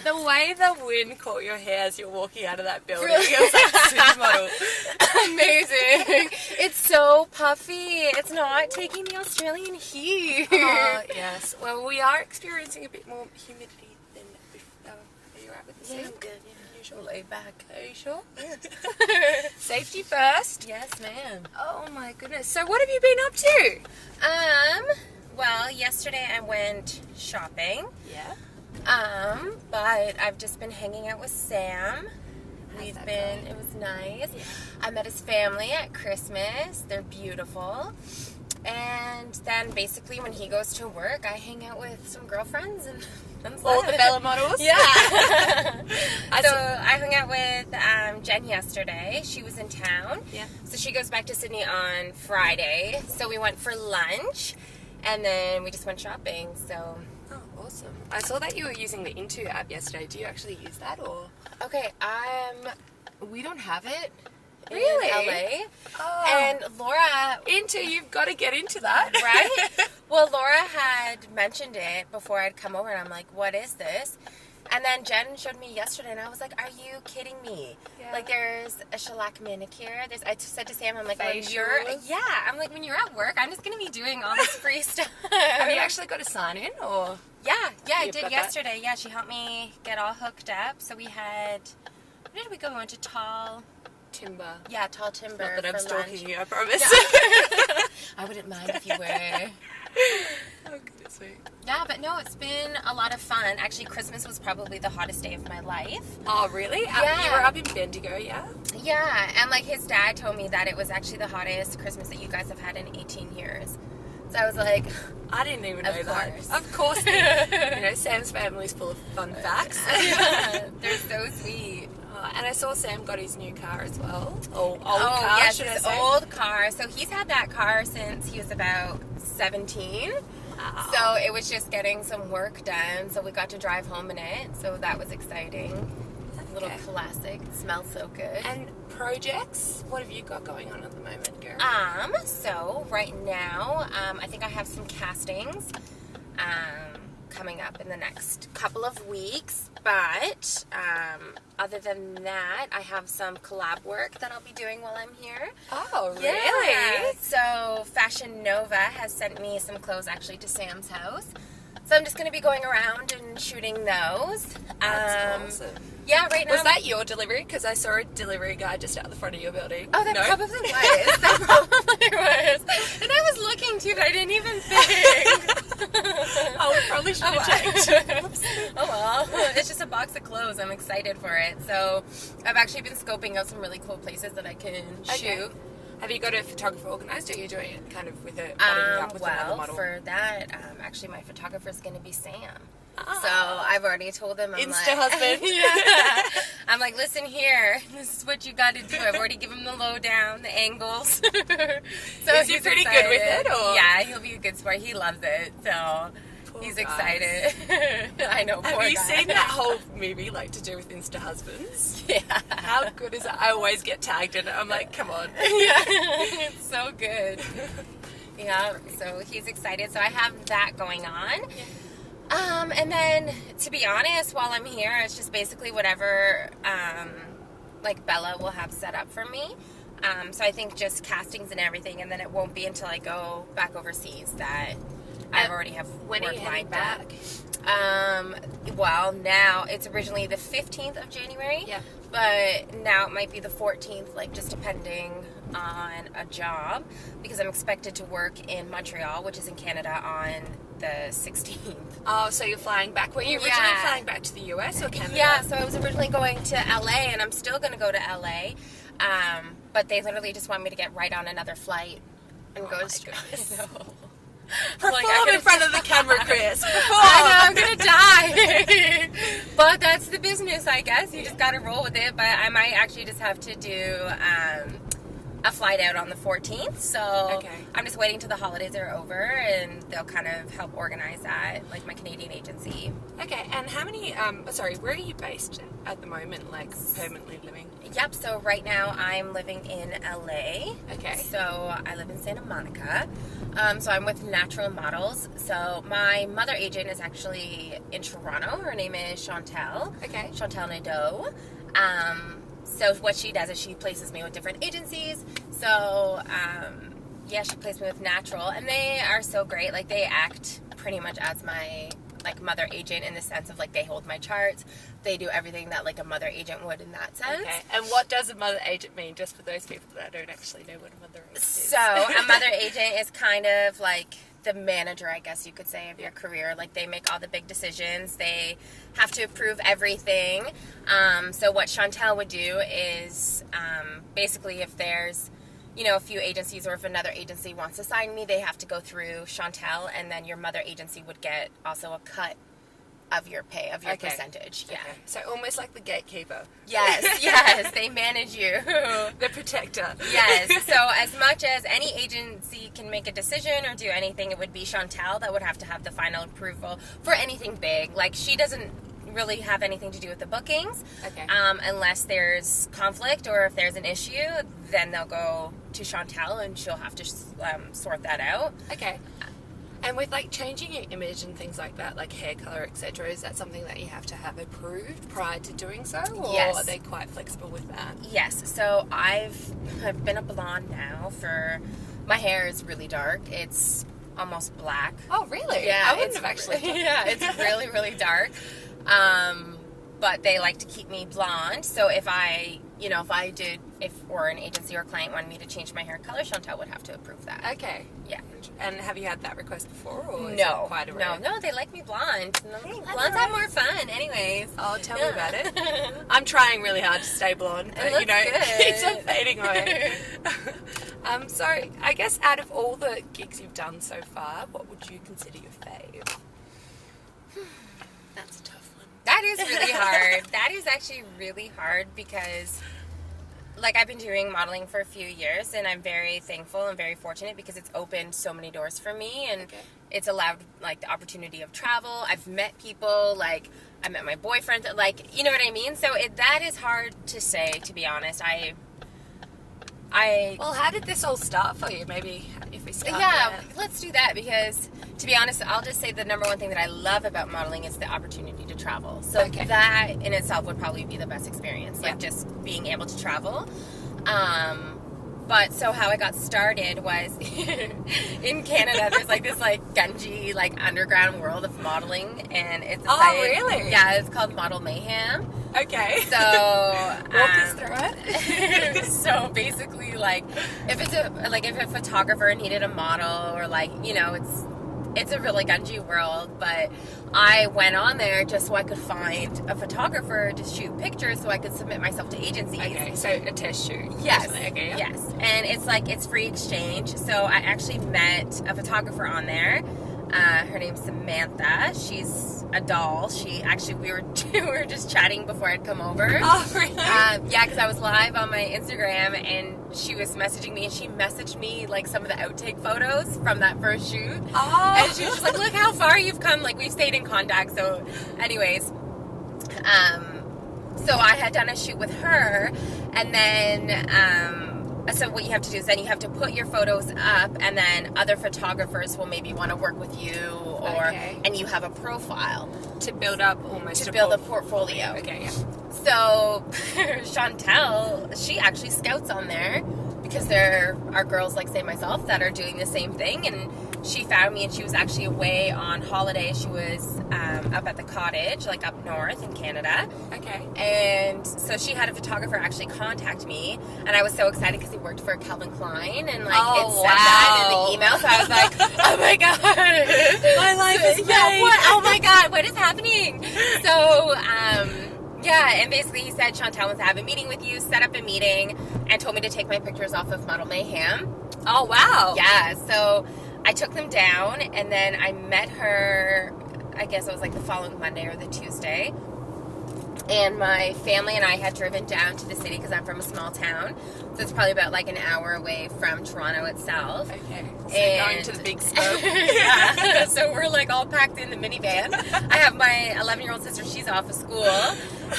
The way the wind caught your hair as you're walking out of that building, it was like supermodel. Amazing. It's so puffy. It's not taking the Australian heat. Oh, yes. Well, we are experiencing a bit more humidity than before. Are you right with the Yeah, same? I'm good. Yeah, usual laid back. Are you sure? Yeah. Safety first. Yes, ma'am. Oh my goodness. So what have you been up to? Well, yesterday I went shopping. Yeah. But I've just been hanging out with Sam. How's that going? It was nice. Yeah. I met his family at Christmas. They're beautiful. And then basically when he goes to work, I hang out with some girlfriends and that's All that. the Bella models? Yeah. So I hung out with Jen yesterday. She was in town. Yeah. So she goes back to Sydney on Friday. So we went for lunch and then we just went shopping. So Oh, awesome. I saw that you were using the Into app yesterday. Do you actually use that or? okay, we don't have it Really? in LA. Oh. And Laura, Into, you've got to get into that. right? Well, Laura had mentioned it before I'd come over, and I'm like, what is this? And then Jen showed me yesterday, and I was like, are you kidding me? Yeah. Like, there's a shellac manicure. I said to Sam, I'm like, Facials. when you're at work, I'm just going to be doing all this free stuff. Have you actually got to sign in or? Yeah, I You've did got yesterday. Yeah, she helped me get all hooked up. So we had, where did we go? We went to Tall Timber. Timber. Not that I'm for stalking lunch. you, I promise. I wouldn't mind if you were. Oh, goodness me. Yeah, but no, it's been a lot of fun. Actually, Christmas was probably the hottest day of my life. Oh, really? Yeah. You were up in Bendigo, yeah? Yeah, and like his dad told me that it was actually the hottest Christmas that you guys have had in 18 years. So I was like, I didn't even know Of that. course. Of course. Sam's family's full of fun facts. they're so sweet. And I saw Sam got his new car as well. Old car, yes, should I his say? old car. So he's had that car since he was about 17. Wow. So it was just getting some work done. So we got to drive home in it. So that was exciting. Little Okay. classic. It smells so good. And projects? What have you got going on at the moment, girl? So right now, I think I have some castings coming up in the next couple of weeks. But other than that, I have some collab work that I'll be doing while I'm here. Oh, really? Yeah. So Fashion Nova has sent me some clothes actually to Sam's house. So I'm just going to be going around and shooting those. That's awesome. Yeah, right now. Was that your delivery? Because I saw a delivery guy just out the front of your building. Oh, that No? probably was. That probably was. And I was looking too, but I didn't even think. Oh, we probably should have checked. Oh well, it's just a box of clothes. I'm excited for it. So I've actually been scoping out some really cool places that I can shoot. Have you got a photographer organised, or are you doing it kind of with it, budding up with another model? For that, actually, my photographer is going to be Sam. Ah. So I've already told him. I'm Insta like, husband. Yeah. I'm like, listen here, this is what you got to do. I've already given him the lowdown, the angles. So is he he's pretty excited. good with it? Or? Yeah, he'll be a good sport. He loves it. So Poor he's guys. excited. I know. Have poor you guy. seen that whole movie, like, to do with Insta husbands? Yeah. How good is it? I always get tagged in it. I'm like, come on. Yeah, it's so good. Yeah, so he's excited. So I have that going on. And then, to be honest, while I'm here, it's just basically whatever, like Bella will have set up for me. So I think just castings and everything, and then it won't be until I go back overseas that I already have When are work you heading lined up. back? Well, now it's originally the 15th of January. Yeah. But now it might be the 14th, like just depending on a job, because I'm expected to work in Montreal, which is in Canada, on the 16th. Oh, so you're flying back. Were you originally Yeah. flying back to the US or Canada? Yeah, so I was originally going to LA, and I'm still going to go to LA, but they literally just want me to get right on another flight and go straight. Perform in front of the camera, Kris. Perform. I know, I'm gonna die. But that's the business, I guess. You just gotta roll with it. But I might actually just have to do a flight out on the 14th. So Okay. I'm just waiting till the holidays are over, and they'll kind of help organize that, like my Canadian agency. Okay, and how many, where are you based at the moment, like permanently living? Yep, so right now I'm living in LA. Okay. So I live in Santa Monica. So I'm with Natural Models. So my mother agent is actually in Toronto. Her name is Chantal. Okay. Chantal Nadeau. So what she does is she places me with different agencies. So, yeah, she placed me with Natural. And they are so great. Like, they act pretty much as my, like, mother agent in the sense of, like, they hold my charts. They do everything that, like, a mother agent would in that sense. Okay. And what does a mother agent mean, just for those people that don't actually know what a mother agent is? So, a mother agent is kind of like the manager, I guess you could say, of your career. Like, they make all the big decisions. They have to approve everything. So what Chantal would do is basically if there's, you know, a few agencies, or if another agency wants to sign me, they have to go through Chantal, and then your mother agency would get also a cut of your pay, of your percentage. Yeah. Okay. So almost like the gatekeeper. Yes, yes. They manage you. The protector. Yes. So as much as any agency can make a decision or do anything, it would be Chantal that would have to have the final approval for anything big. Like, she doesn't really have anything to do with the bookings. Okay. Unless there's conflict or if there's an issue, then they'll go to Chantal and she'll have to sort that out. Okay. And with, like, changing your image and things like that, like hair color, etc., is that something that you have to have approved prior to doing so? Or Yes. are they quite flexible with that? Yes. So I've been a blonde now for... My hair is really dark. It's almost black. Oh, really? Yeah. I wouldn't have actually. Yeah, it's really, really dark. But they like to keep me blonde. So if I, you know, or an agency or client wanted me to change my hair color, Chantal would have to approve that. Okay. Yeah. And have you had that request before? Or is No. it quite a rare? No, they like me blonde. Blondes have more fun anyways. Oh, tell me about it. I'm trying really hard to stay blonde, but, you know, good. it's a fading away. So I guess out of all the gigs you've done so far, what would you consider your fave? That's a tough one. That is really hard. That is actually really hard because, like, I've been doing modeling for a few years, and I'm very thankful and very fortunate because it's opened so many doors for me, and it's allowed, like, the opportunity of travel. I've met people, like, I met my boyfriend, like, you know what I mean? So that is hard to say, to be honest. Well, how did this all start for you? Maybe if we start Yeah, there. let's do that because, to be honest, I'll just say the number one thing that I love about modeling is the opportunity to travel. So that in itself would probably be the best experience, like just being able to travel. But so how I got started was in Canada. There's like this like Gunji like underground world of modeling, and it's a site, really? Yeah, it's called Model Mayhem. Okay. So walk us through it. So basically, like if a photographer needed a model, or like, you know, it's a really Gunji world, but I went on there just so I could find a photographer to shoot pictures so I could submit myself to agencies. Okay, so a test shoot. Yes. Okay, yeah. Yes. And it's free exchange. So I actually met a photographer on there. Her name's Samantha. She's a doll. We were just chatting before I'd come over. Oh, really? Yeah, because I was live on my Instagram and she was messaging me, and she messaged me like some of the outtake photos from that first shoot. Oh. And she was just like, look how far you've come. Like, we've stayed in contact. So anyways, so I had done a shoot with her, and then so what you have to do is then you have to put your photos up, and then other photographers will maybe want to work with you, and you have a profile to build up a portfolio. Okay, yeah. So Chantal, she actually scouts on there because there are girls like, say, myself that are doing the same thing, and she found me, and she was actually away on holiday. She was up at the cottage, like up north in Canada. Okay. And so she had a photographer actually contact me, and I was so excited because he worked for Calvin Klein, and like it said that in the email. So I was like, oh my god, my life is made. Yeah, what? Oh my god, what is happening? So yeah, and basically he said Chantal wants to have a meeting with you, set up a meeting, and told me to take my pictures off of Model Mayhem. Oh wow. Yeah, so I took them down, and then I met her, I guess it was like the following Monday or the Tuesday. And my family and I had driven down to the city because I'm from a small town. So it's probably about like an hour away from Toronto itself. Okay. So And going to the big spoke. yeah. So we're like all packed in the minivan. I have my 11-year-old sister, she's off of school.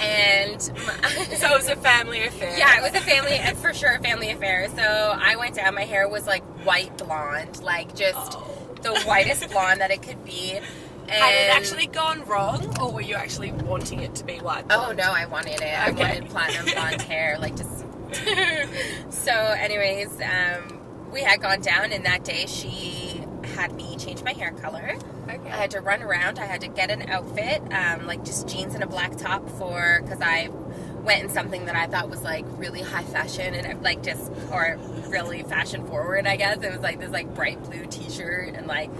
And So it was a family affair. yeah, it was a family, and for sure a family affair. So I went down, my hair was like white blonde, like just the whitest blonde that it could be. And had it actually gone wrong, or were you actually wanting it to be white blonde? Oh no, I wanted it. Okay. I wanted platinum blonde hair, like just. So, anyways, we had gone down, and that day she had me change my hair color. Okay. I had to run around. I had to get an outfit, like just jeans and a black top because I went in something that I thought was like really high fashion and like just, or really fashion forward, I guess. It was like this like bright blue t-shirt and like,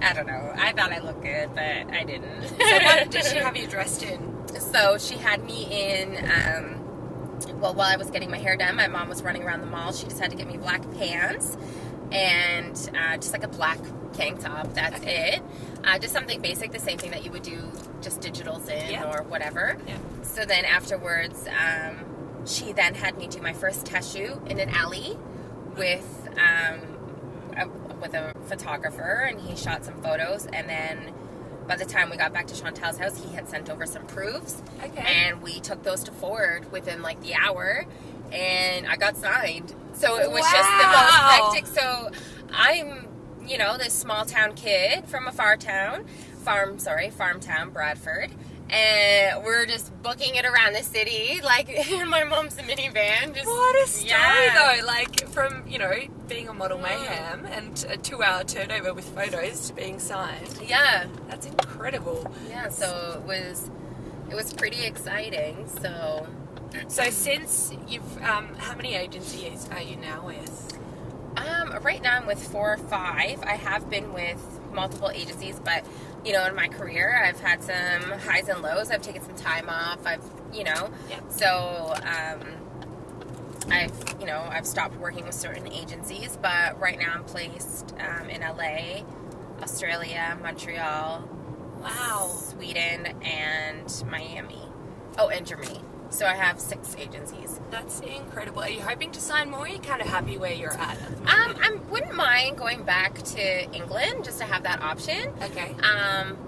I don't know. I thought I looked good, but I didn't. So what did she have you dressed in? So she had me in, well, while I was getting my hair done, my mom was running around the mall. She just had to get me black pants and just like a black tank top. That's it. Just something basic, the same thing that you would do just digitals in or whatever. Yeah. So then afterwards, she then had me do my first test shoot in an alley with a photographer, and he shot some photos, and then by the time we got back to Chantal's house, he had sent over some proofs. Okay. And we took those to Ford within like the hour, and I got signed. So it was just the most hectic. So I'm, this small town kid from a farm town, Bradford. And we're just booking it around the city, like in my mom's minivan. Just, what a story, though. Like, from, being a model mayhem and a 2-hour turnover with photos to being signed. Yeah. That's incredible. Yeah, so it was pretty exciting, so... So since you've, how many agencies are you now with? Right now I'm with 4 or 5. I have been with multiple agencies, but in my career I've had some highs and lows. I've taken some time off. So I've stopped working with certain agencies, but right now I'm placed in LA, Australia, Montreal, Sweden, and Miami. Oh, and Germany. So I have 6 agencies. That's incredible. Are you hoping to sign more? Or are you kind of happy where you're at the moment? I wouldn't mind going back to England just to have that option. Okay.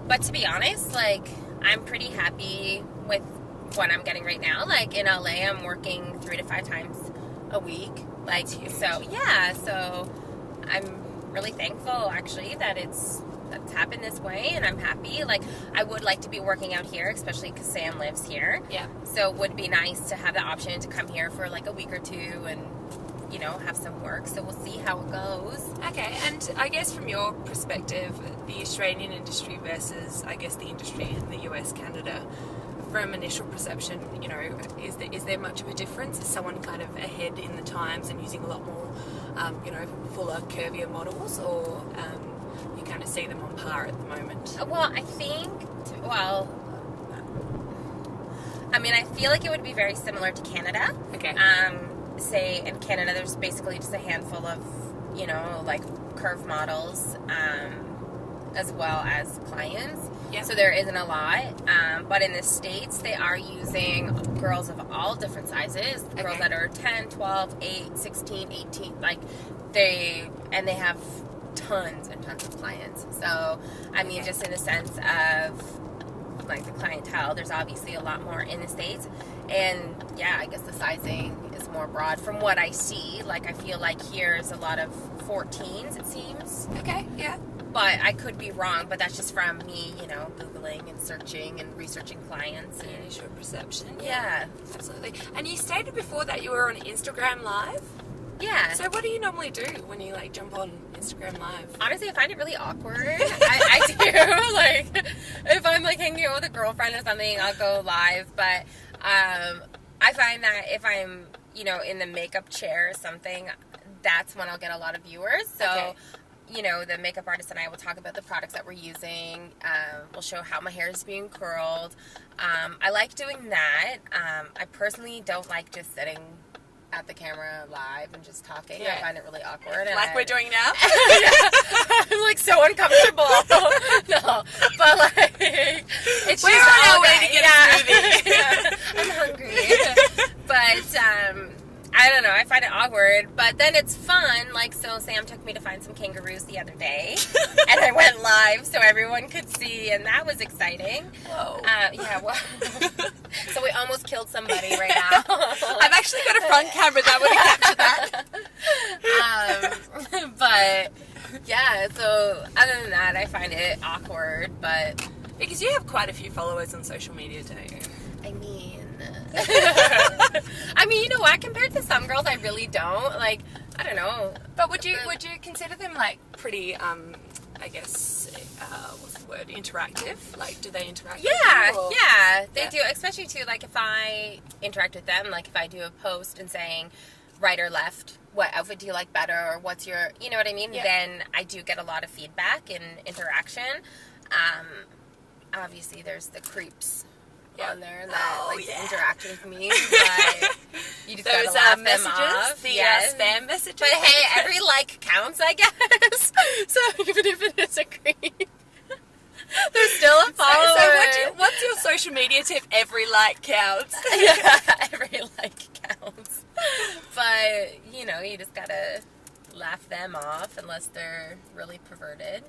But to be honest, like, I'm pretty happy with what I'm getting right now. Like, in LA, I'm working 3 to 5 times a week. Like, so I'm really thankful, actually, that it's happened this way, and I'm happy. Like, I would like to be working out here, especially because Sam lives here. Yeah. So it would be nice to have the option to come here for like a week or 2 and, have some work. So we'll see how it goes. Okay. And I guess from your perspective, the Australian industry versus, I guess, the industry in the US, Canada, from initial perception, is there much of a difference? Is someone kind of ahead in the times and using a lot more, fuller, curvier models, or you kind of see them on par at the moment? Well, I feel like it would be very similar to Canada. Okay. Say in Canada, there's basically just a handful of, like curve models, as well as clients. Yeah. So there isn't a lot. But in the States, they are using girls of all different sizes. Okay. Girls that are 10, 12, 8, 16, 18. Like, they have tons and tons of clients. So, just in the sense of like the clientele, there's obviously a lot more in the States, and I guess the sizing is more broad from what I see. Like, I feel like here's a lot of 14s, it seems. Okay, yeah. But I could be wrong, but that's just from me, Googling and searching and researching clients. And initial perception. Yeah. Absolutely. And you stated before that you were on Instagram Live? Yeah. So what do you normally do when you jump on Instagram Live? Honestly, I find it really awkward. I do. Like, if I'm hanging out with a girlfriend or something, I'll go live. But I find that if I'm, in the makeup chair or something, that's when I'll get a lot of viewers. So, okay. The makeup artist and I will talk about the products that we're using. We'll show how my hair is being curled. I like doing that. I personally don't like just sitting at the camera live and just talking. I find it really awkward. Like we're doing now? I'm so uncomfortable. No, but it's we're just on our way to get a smoothie. I'm hungry. But I don't know, I find it awkward, but then it's fun. So Sam took me to find some kangaroos the other day, and I went live so everyone could see, and that was exciting. Whoa. So we almost killed somebody right now. I've actually got a front camera that would have captured that. But yeah, so other than that, I find it awkward. But because you have quite a few followers on social media, don't you? I mean, you know what? Compared to some girls, I really don't. Like, I don't know. But would you consider them like pretty? I guess what's the word? Interactive. Like, do they interact? Yeah, with you, or? yeah, they do. Especially too, like if I interact with them, like if I do a post and saying right or left, what outfit do you like better, or what's your, you know what I mean? Yeah. Then I do get a lot of feedback and interaction. Obviously, there's the creeps on there that interact with me, but you just gotta laugh them off. The spam messages. But hey, every like counts, I guess. So even if it is a creep, there's still a follower. So what's your social media tip? Every like counts. Yeah, every like counts. But you know, you just gotta laugh them off unless they're really perverted.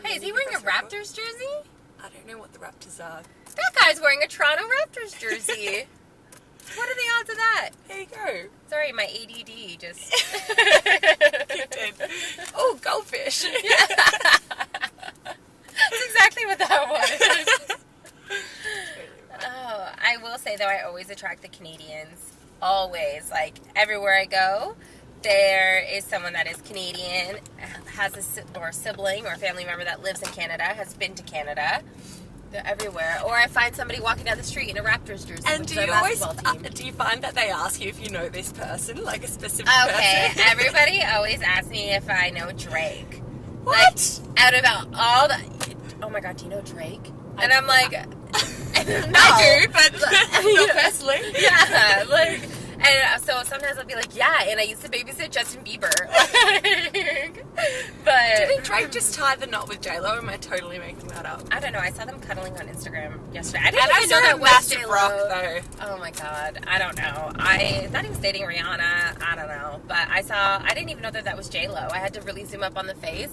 Hey, is he wearing a Raptors jersey? I don't know what the Raptors are. That guy's wearing a Toronto Raptors jersey. What are the odds of that? There you go. Sorry, my ADD just kicked in. Oh, goldfish. Yeah. That's exactly what that was. Oh, I will say though, I always attract the Canadians. Always. Like, everywhere I go, there is someone that is Canadian, has a sibling or family member that lives in Canada, has been to Canada. They're everywhere. Or I find somebody walking down the street in a Raptors jersey. And do you find that they ask you if you know this person, like a specific Okay, person? everybody always asks me if I know Drake. What? Like, out of all the... Oh my god, do you know Drake? And I'm like... No. I do, but not personally. Yeah, like... And so sometimes I'll be like, yeah, and I used to babysit Justin Bieber. But didn't Drake just tie the knot with J-Lo? Or am I totally making that up? I don't know. I saw them cuddling on Instagram yesterday. I didn't And I even saw know that that was massive J-Lo. rock, though. Oh my god. I don't know. I thought he was dating Rihanna. I don't know. But I didn't even know that was J-Lo. I had to really zoom up on the face.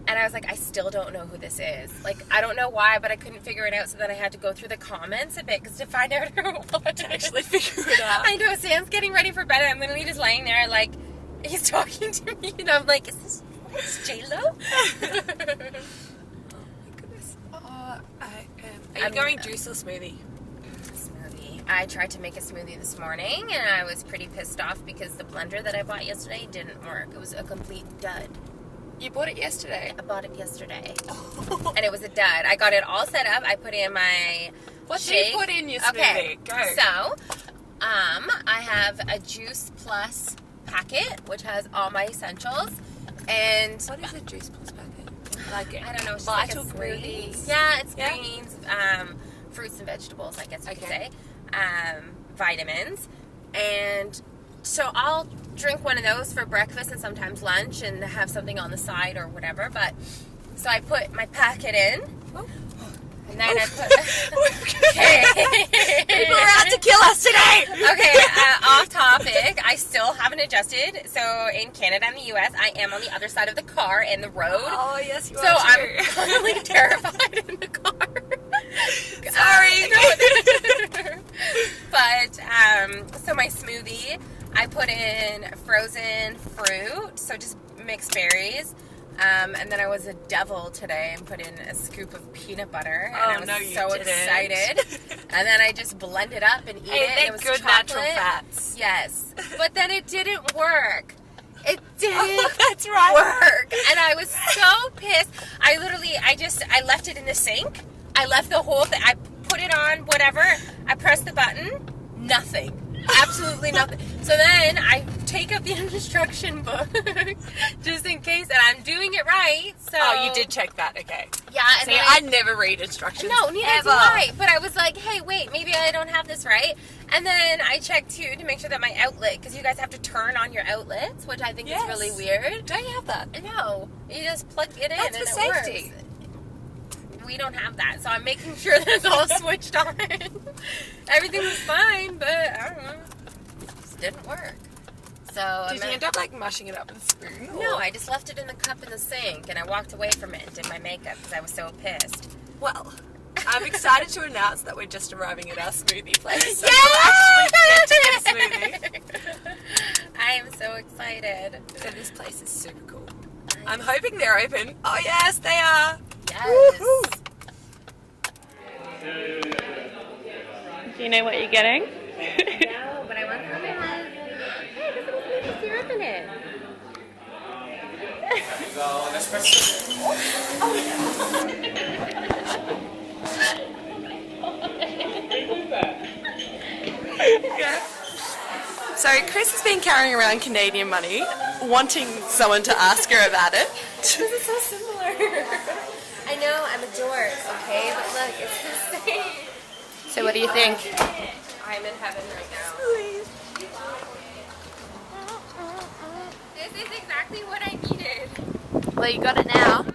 And I was like, I still don't know who this is. Like, I don't know why, but I couldn't figure it out, so then I had to go through the comments a bit to find out who it was. To actually figure it out. I know, Sam's getting ready for bed, and I'm literally just laying there, like, he's talking to me, and I'm like, is this J-Lo? Oh my goodness. Are you going juice or smoothie? Smoothie. I tried to make a smoothie this morning, and I was pretty pissed off because the blender that I bought yesterday didn't work. It was a complete dud. You bought it yesterday? I bought it yesterday. And it was a dud. I got it all set up. I put in my What shake. do you put in your smoothie? Okay. Go. So, I have a Juice Plus packet, which has all my essentials. And What is a Juice Plus packet? Like, I don't know. It's just light like a or smoothie. greens? Yeah, it's Yeah. greens, fruits and vegetables, I guess you could Okay. say. Vitamins. And so I'll drink one of those for breakfast and sometimes lunch and have something on the side or whatever. But so I put my packet in. Oh. And then I put... Okay. People are out to kill us today! Okay, off topic. I still haven't adjusted. So in Canada and the US, I am on the other side of the car and the road. Oh, yes, you So are I'm too. constantly terrified in the car. Sorry. But, so my smoothie, I put in frozen fruit, so just mixed berries. And then I was a devil today and put in a scoop of peanut butter. And I was so excited. And then I just blend it up and eat it. And it was good chocolate. natural fats. Yes. But then it didn't work. It didn't That's right. work. And I was so pissed. I left it in the sink. I left the whole thing. I put it on, whatever. I pressed the button. Nothing. Absolutely nothing. So then I take up the instruction book just in case, and I'm doing it right. So Oh, you did check that, okay. Yeah. And See, then I never read instructions. No, neither ever. do I. But I was like, hey, wait, maybe I don't have this right. And then I checked too to make sure that my outlet, because you guys have to turn on your outlets, which I think is really weird. Don't you have that? No, you just plug it in That's and for it safety. works. We don't have that, so I'm making sure that it's all switched on. Everything was fine, but I don't know, it just didn't work. So Did you end up like mushing it up with a spoon? No, I just left it in the cup in the sink, and I walked away from it and did my makeup because I was so pissed. Well, I'm excited to announce that we're just arriving at our smoothie place. So Yay! we'll actually get to get a smoothie. I am so excited. So this place is super cool. I'm hoping they're open. Oh yes, they are. Yes. Woo-hoo. Do you know what you're getting? No, but I want something that has, hey, this is maple syrup in it. Yeah. So Kris has been carrying around Canadian money, wanting someone to ask her about it. This is so similar. I know, I'm a dork, okay? But look, it's the same. So what do you think? I'm in heaven right now. This is exactly what I needed. Well, you got it now.